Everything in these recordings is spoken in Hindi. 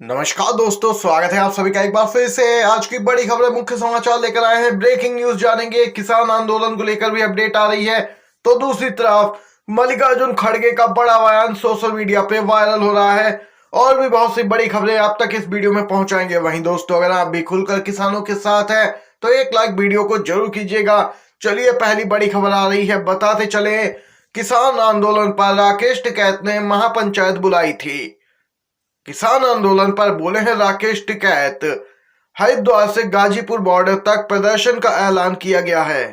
नमस्कार दोस्तों, स्वागत है आप सभी का एक बार फिर से। आज की बड़ी खबर, मुख्य समाचार लेकर आए हैं। ब्रेकिंग न्यूज जानेंगे, किसान आंदोलन को लेकर भी अपडेट आ रही है। तो दूसरी तरफ मल्लिकार्जुन खड़गे का बड़ा बयान सोशल मीडिया पे वायरल हो रहा है और भी बहुत सी बड़ी खबरें आप तक इस वीडियो में पहुंचाएंगे। वहीं दोस्तों, अगर आप भी खुलकर किसानों के साथ हैं तो एक लाइक वीडियो को जरूर कीजिएगा। चलिए, पहली बड़ी खबर आ रही है, बताते चले। किसान आंदोलन पर राकेश टिकैत ने महापंचायत बुलाई थी। किसान आंदोलन पर बोले हैं राकेश टिकैत। हरिद्वार से गाजीपुर बॉर्डर तक प्रदर्शन का ऐलान किया गया है।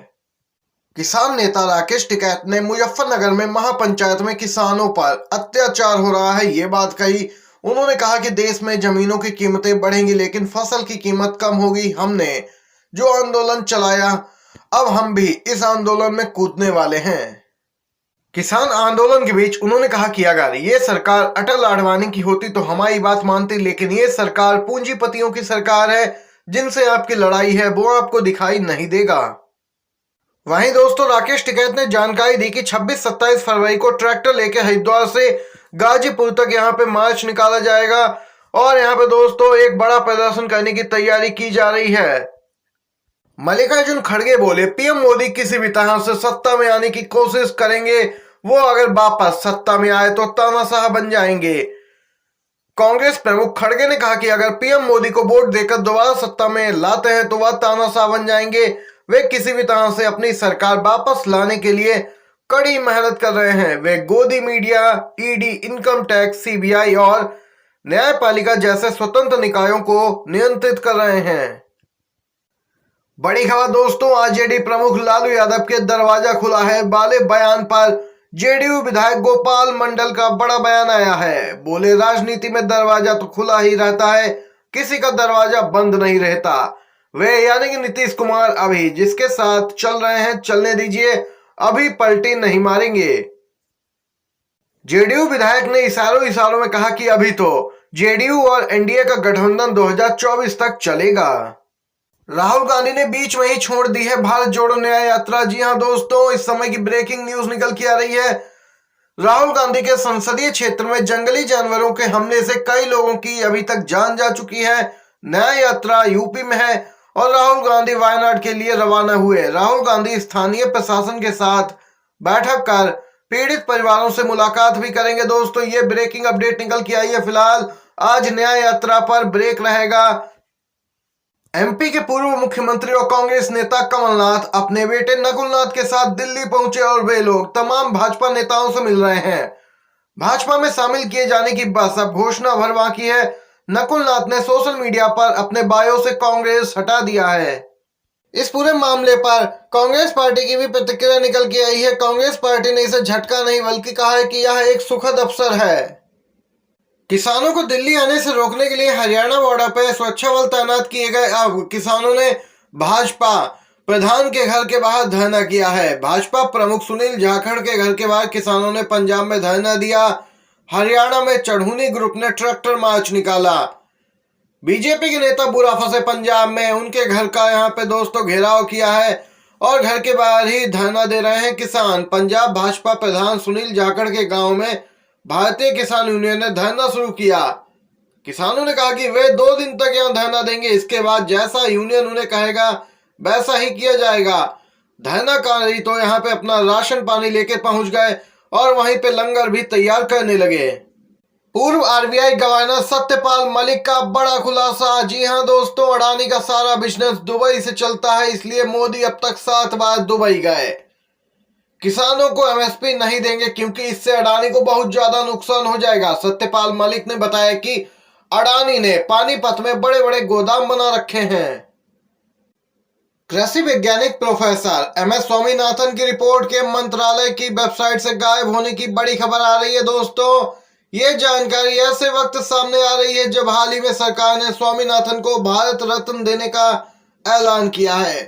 किसान नेता राकेश टिकैत ने मुजफ्फरनगर में महापंचायत में किसानों पर अत्याचार हो रहा है, ये बात कही। उन्होंने कहा कि देश में जमीनों की कीमतें बढ़ेंगी लेकिन फसल की कीमत कम होगी। हमने जो आंदोलन चलाया, अब हम भी इस आंदोलन में कूदने वाले हैं। किसान आंदोलन के बीच उन्होंने कहा कि अगर ये सरकार अटल आडवाणी की होती तो हमारी बात मानती, लेकिन ये सरकार पूंजीपतियों की सरकार है। जिनसे आपकी लड़ाई है वो आपको दिखाई नहीं देगा। वहीं दोस्तों, राकेश टिकैत ने जानकारी दी कि 26-27 फरवरी को ट्रैक्टर लेकर हरिद्वार से गाजीपुर तक यहाँ पे मार्च निकाला जाएगा और यहाँ पे दोस्तों एक बड़ा प्रदर्शन करने की तैयारी की जा रही है। मल्लिकार्जुन खड़गे बोले, पीएम मोदी किसी भी तरह से सत्ता में आने की कोशिश करेंगे। वो अगर वापस सत्ता में आए तो तानाशाह बन जाएंगे। कांग्रेस प्रमुख खड़गे ने कहा कि अगर पीएम मोदी को वोट देकर दोबारा सत्ता में लाते हैं तो वह तानाशाह बन जाएंगे। वे किसी भी तरह से अपनी सरकार वापस लाने के लिए कड़ी मेहनत कर रहे हैं। वे गोदी media, ED, income tax, CBI और न्यायपालिका जैसे स्वतंत्र निकायों को नियंत्रित कर रहे हैं। बड़ी खबर दोस्तों, आरजेडी प्रमुख लालू यादव के दरवाजा खुला है। वाले बयान पर जेडीयू विधायक गोपाल मंडल का बड़ा बयान आया है। बोले, राजनीति में दरवाजा तो खुला ही रहता है, किसी का दरवाजा बंद नहीं रहता। वे यानी कि नीतीश कुमार अभी जिसके साथ चल रहे हैं चलने दीजिए, अभी पलटी नहीं मारेंगे। जेडीयू विधायक ने इशारों इशारों में कहा कि अभी तो जेडीयू और एनडीए का गठबंधन 2024 तक चलेगा। राहुल गांधी ने बीच में ही छोड़ दी है भारत जोड़ो न्याय यात्रा। जी हां दोस्तों, इस समय की ब्रेकिंग न्यूज निकल के आ रही है। राहुल गांधी के संसदीय क्षेत्र में जंगली जानवरों के हमले से कई लोगों की अभी तक जान जा चुकी है। न्याय यात्रा यूपी में है और राहुल गांधी वायनाड के लिए रवाना हुए। राहुल गांधी स्थानीय प्रशासन के साथ बैठक कर पीड़ित परिवारों से मुलाकात भी करेंगे। दोस्तों, ये ब्रेकिंग अपडेट निकल के आई है। फिलहाल आज न्याय यात्रा पर ब्रेक रहेगा। एमपी के पूर्व मुख्यमंत्री और कांग्रेस नेता कमलनाथ अपने बेटे नकुलनाथ के साथ दिल्ली पहुंचे और वे लोग तमाम भाजपा नेताओं से मिल रहे हैं। भाजपा में शामिल किए जाने की बस अब घोषणा भर बाकी है। नकुलनाथ ने सोशल मीडिया पर अपने बायो से कांग्रेस हटा दिया है। इस पूरे मामले पर कांग्रेस पार्टी की भी प्रतिक्रिया निकल के आई है। कांग्रेस पार्टी ने इसे झटका नहीं बल्कि कहा है कि यह एक सुखद अवसर है। किसानों को दिल्ली आने से रोकने के लिए हरियाणा बॉर्डर पर सुरक्षा बल तैनात किए गए। अब किसानों ने भाजपा प्रधान के घर के बाहर धरना किया है। भाजपा प्रमुख सुनील जाखड़ के घर के बाहर किसानों ने पंजाब में धरना दिया। हरियाणा में चढ़ूनी ग्रुप ने ट्रैक्टर मार्च निकाला। बीजेपी के नेता बुरा फंसे पंजाब में, उनके घर का यहाँ पे दोस्तों घेराव किया है और घर के बाहर ही धरना दे रहे हैं किसान। पंजाब भाजपा प्रधान सुनील जाखड़ के गांव में भारतीय किसान यूनियन ने धरना शुरू किया। किसानों ने कहा कि वे 2 दिन तक यहाँ धरना देंगे, इसके बाद जैसा यूनियन उन्हें कहेगा वैसा ही किया जाएगा। धरनाकारी तो यहाँ पे अपना राशन पानी लेकर पहुंच गए और वहीं पे लंगर भी तैयार करने लगे। पूर्व आरबीआई गवर्नर सत्यपाल मलिक का बड़ा खुलासा। जी हां दोस्तों, अडानी का सारा बिजनेस दुबई से चलता है, इसलिए मोदी अब तक 7 बार दुबई गए। किसानों को एमएसपी नहीं देंगे क्योंकि इससे अडानी को बहुत ज्यादा नुकसान हो जाएगा। सत्यपाल मलिक ने बताया कि अडानी ने पानीपत में बड़े बड़े गोदाम बना रखे हैं। कृषि वैज्ञानिक प्रोफेसर एमएस स्वामीनाथन की रिपोर्ट के मंत्रालय की वेबसाइट से गायब होने की बड़ी खबर आ रही है। दोस्तों, ये जानकारी ऐसे वक्त सामने आ रही है जब हाल ही में सरकार ने स्वामीनाथन को भारत रत्न देने का ऐलान किया है।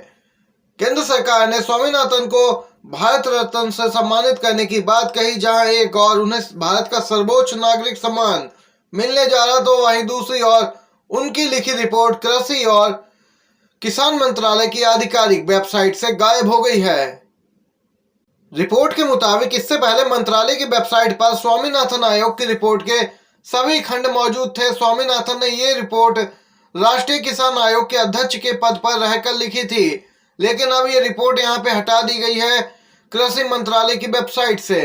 केंद्र सरकार ने स्वामीनाथन को भारत रत्न से सम्मानित करने की बात कही, जहां एक और उन्हें भारत का सर्वोच्च नागरिक सम्मान मिलने जा रहा तो वहीं दूसरी ओर उनकी लिखी रिपोर्ट कृषि और किसान मंत्रालय की आधिकारिक वेबसाइट से गायब हो गई है। रिपोर्ट के मुताबिक इससे पहले मंत्रालय की वेबसाइट पर स्वामीनाथन आयोग की रिपोर्ट के सभी खंड मौजूद थे। स्वामीनाथन ने ये रिपोर्ट राष्ट्रीय किसान आयोग के अध्यक्ष के पद पर रहकर लिखी थी, लेकिन अब ये रिपोर्ट यहाँ पे हटा दी गई है कृषि मंत्रालय की वेबसाइट से।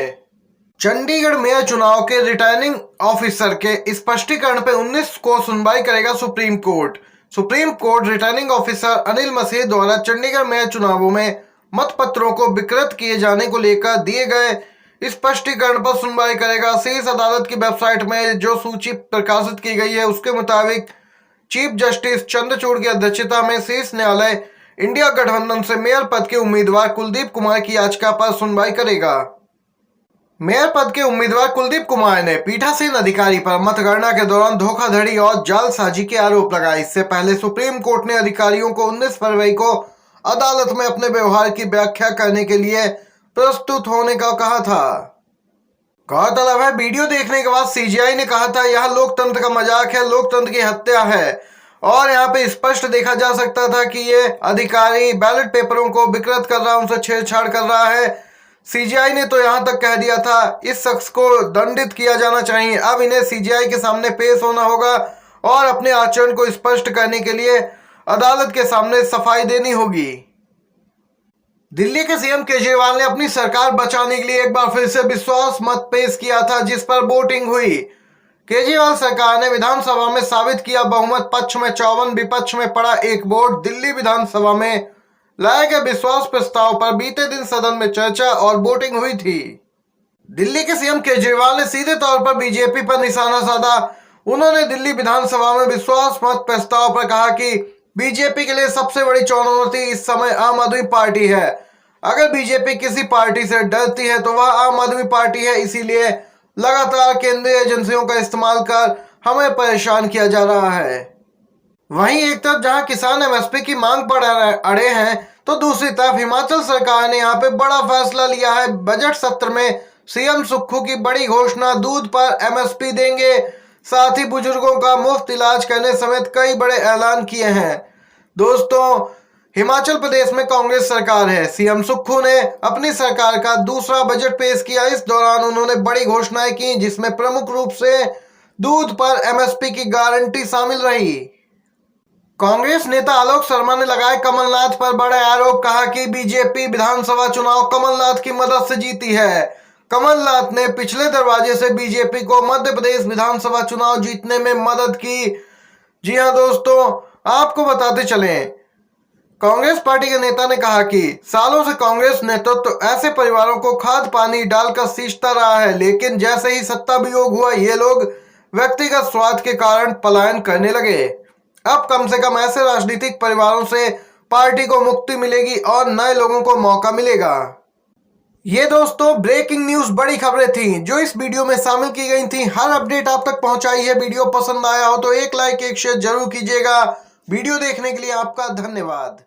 चंडीगढ़ मेयर चुनाव के रिटर्निंग ऑफिसर के स्पष्टीकरण पे 19 को सुनवाई करेगा Supreme Court. Supreme Court returning officer Anil Masih द्वारा चंडीगढ़ मेयर चुनावों में मतपत्रों को विकृत किए जाने को लेकर दिए गए स्पष्टीकरण पर सुनवाई करेगा। शीर्ष अदालत की वेबसाइट में जो सूची प्रकाशित की गई है उसके मुताबिक चीफ जस्टिस चंद्रचूड़ की अध्यक्षता में शीर्ष न्यायालय इंडिया गठबंधन से मेयर पद के उम्मीदवार कुलदीप कुमार की याचिका पर सुनवाई करेगा। मेयर पद के उम्मीदवार कुलदीप कुमार ने पीठासीन अधिकारी पर मतगणना के दौरान धोखाधड़ी और जालसाजी के आरोप लगाए। इससे पहले सुप्रीम कोर्ट ने अधिकारियों को 19 फरवरी को अदालत में अपने व्यवहार की व्याख्या करने के लिए प्रस्तुत होने का कहा था। गौरतलब है, वीडियो देखने के बाद सीजीआई ने कहा था यह लोकतंत्र का मजाक है, लोकतंत्र की हत्या है, और यहाँ पे स्पष्ट देखा जा सकता था कि ये अधिकारी बैलेट पेपरों को विकृत कर रहा है, उनसे छेड़छाड़ कर रहा है। सीजीआई ने तो यहां तक कह दिया था इस शख्स को दंडित किया जाना चाहिए। अब इन्हें सीजीआई के सामने पेश होना होगा और अपने आचरण को स्पष्ट करने के लिए अदालत के सामने सफाई देनी होगी। दिल्ली के सीएम केजरीवाल ने अपनी सरकार बचाने के लिए एक बार फिर से विश्वास मत पेश किया था, जिस पर वोटिंग हुई। केजरीवाल सरकार ने विधानसभा में साबित किया बहुमत, पक्ष में 54, विपक्ष में पड़ा एक वोट। दिल्ली विधानसभा में लाए गए विश्वास प्रस्ताव पर बीते दिन सदन में चर्चा और वोटिंग हुई थी। दिल्ली के सीएम केजरीवाल ने सीधे तौर पर बीजेपी पर निशाना साधा। उन्होंने दिल्ली विधानसभा में विश्वास मत प्रस्ताव पर कहा कि बीजेपी के लिए सबसे बड़ी चुनौती इस समय आम आदमी पार्टी है। अगर बीजेपी किसी पार्टी से डरती है तो वह आम आदमी पार्टी है, इसीलिए लगातार केंद्रीय एजेंसियों का इस्तेमाल कर हमें परेशान किया जा रहा है। वहीं एक तरफ जहां किसान एमएसपी की मांग पर अड़े हैं, तो दूसरी तरफ हिमाचल सरकार ने यहां पे बड़ा फैसला लिया है। बजट सत्र में सीएम सुक्खू की बड़ी घोषणा, दूध पर एमएसपी देंगे, साथ ही बुजुर्गों का मुफ्त इलाज करने समेत कई बड़े ऐलान किए हैं। दोस्तों, हिमाचल प्रदेश में कांग्रेस सरकार है। सीएम सुक्खू ने अपनी सरकार का दूसरा बजट पेश किया। इस दौरान उन्होंने बड़ी घोषणाएं की, जिसमें प्रमुख रूप से दूध पर एमएसपी की गारंटी शामिल रही। कांग्रेस नेता आलोक शर्मा ने लगाए कमलनाथ पर बड़े आरोप, कहा कि बीजेपी विधानसभा चुनाव कमलनाथ की मदद से जीती है। कमलनाथ ने पिछले दरवाजे से बीजेपी को मध्य प्रदेश विधानसभा चुनाव जीतने में मदद की। जी हां दोस्तों, आपको बताते चलें, कांग्रेस पार्टी के नेता ने कहा कि सालों से कांग्रेस नेतृत्व ऐसे परिवारों को खाद पानी डालकर सींचता रहा है, लेकिन जैसे ही सत्ता वियोग हुआ ये लोग व्यक्तिगत स्वार्थ के कारण पलायन करने लगे। अब कम से कम ऐसे राजनीतिक परिवारों से पार्टी को मुक्ति मिलेगी और नए लोगों को मौका मिलेगा। ये दोस्तों ब्रेकिंग न्यूज बड़ी खबरें थी जो इस वीडियो में शामिल की गई थी। हर अपडेट आप तक पहुंचाई है। वीडियो पसंद आया हो तो एक लाइक एक शेयर जरूर कीजिएगा। वीडियो देखने के लिए आपका धन्यवाद।